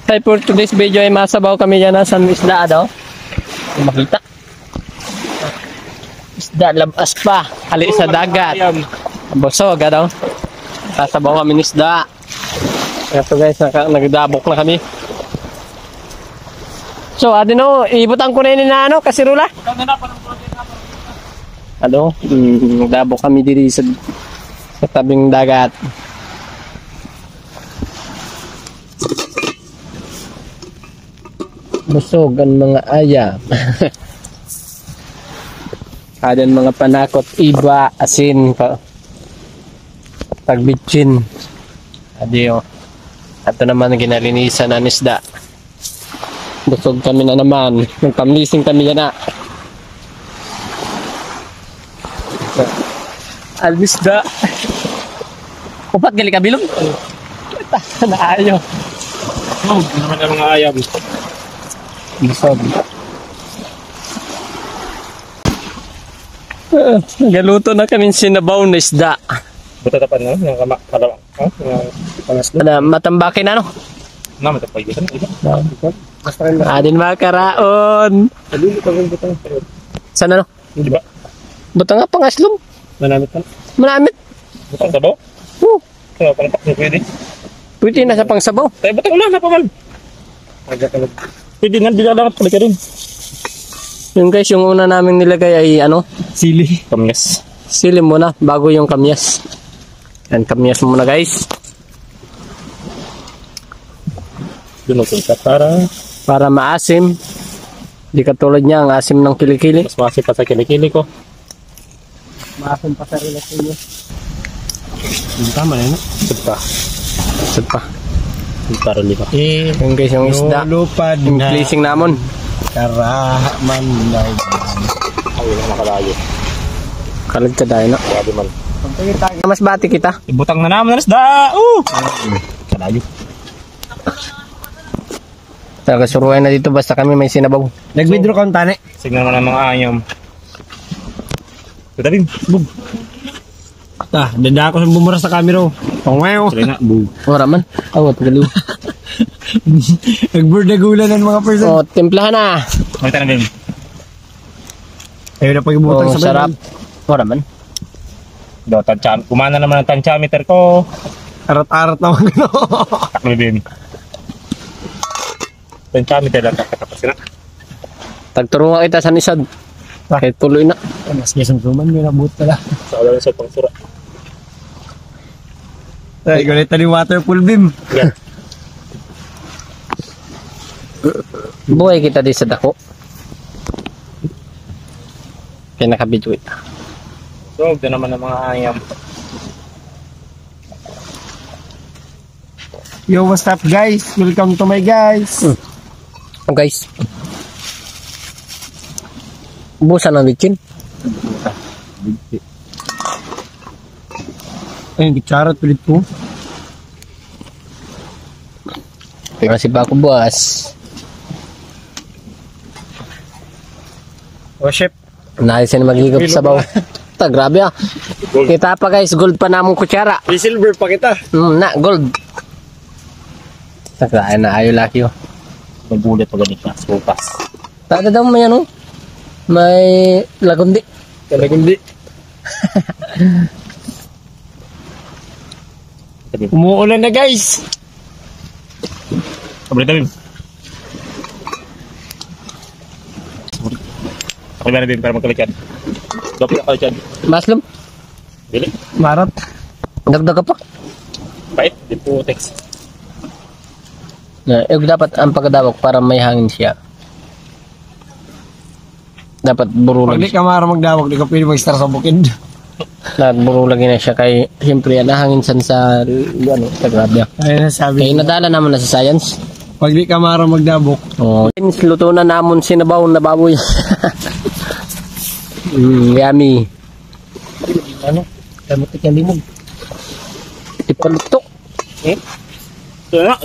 Hi, for today's video ay masabaw kami yan sa isda daw. Makita. Isda labas pa. Hali sa dagat. Busog daw. Sasabaw kami ng isda. Ito guys, nagdabok na kami. So, adino, ibutan ko na yun na ano, kasirula. Ano, nagdabok kami dito sa tabing dagat. Busog ang mga ayam. Kadan mga panakot, iba, asin, tagbitsin. Adio. Ito naman ginalinisan ng isda. Busog kami na naman. Nagpamlising kami yan na. Almisda. Upat gali ka bilog? Naayo. Oh, naman ang mga ayam. Busog. Nagaluto na kami sinabaw na isda. Buta tapan na, ng kalawang. Ano, matambakin na no? Naman tapay dito. Adin mga karaon. Sana no? Di ba? Buta nga pangaslom. Manamit ka. Manamit. Butang sabaw? Oo. Kaya pang pakso pwede. Pwede na sa pangsabaw. Tayo butang ulan na pamal. Pwede nga, bilalangat pala ka rin. Yung guys, yung una naming nilagay ay ano? Sili. Kamyas. Sili muna bago yung kamyas. Yan, kamyas muna guys. Dunutong ka para maasim. Di katulad niya ang asim ng kilikili. mas masip pa sa kilikili ko. Maasim pa sa kilikili. Tama na yun. Sud pa. Para lima. Yung guys, yung isda. Lupad Yung placing namon. Karaman na. Ay, nakalayo. Kalag ka dahil na. Grabe man. Mas bati kita. Ibutang na naman na isda. Kalayo. Talaga suruan na dito basta kami may sinabaw. Nag-withdraw ka ang tani. Signal mo ng mga ayam. Ito din. Bug. Danda ako sa bumura sa camera. Ngayon. Sila na. Bug. Wala man. Awat galiw. Nagburdagulan ng mga person. Oh, timplahan na. Makita na din. Ayun na pag-ibutang sa sarap. Wala man. Do, kumana naman ang tansyameter ko. Arat-arat naman. Taklo din. Tansyameter lang kakatapas na. Tagturungan kita sa nisad. Kahit tuloy na. Mas gisang suman, may nabut pala. Sa ulan sa pang sura. Ay, ganito ni waterpool beam. Yan. Buhay kita di sa dako. Kaya nakabidyo ito. So, ito naman ang mga ayam. Yo, what's up guys? Welcome to my guys. Oh, guys. Busan ng bitchin. Ay, hindi charot ulit po. Kaya si Bako buwas. Oh, chef. Nais na magigap sa baw. Ta, grabe ah. Gold. Kita pa guys, gold pa namong kutsara. May silver pa kita. Na, gold. Takraan na ayo laki oh. Magulat pa ganit na. Supas. Tada daw may ano? May lagundi. Talagundi. Umuulan na guys. Kabalita din. Ako na din para magkalikad. Dapat na kalikad. Maslum, Dili. Marat. dagdag ka pa. Pait. Di po text. Na, dapat ang pagkadawak para may hangin siya. Dapat buro Pag di lagi. ka mara magdawag, di ka pwede mag-star sa bukid. Dapat buro lagi na siya kay siyempre yan hangin san sa ano, sa grabe. Ayun na sabi. Kaya nadala naman na sa science. Pag di ka mara magdabok. Oh, luto na namon sinabaw na baboy. Yummy. Ano? Kamutik yung limog. Ipaluto. Ito na.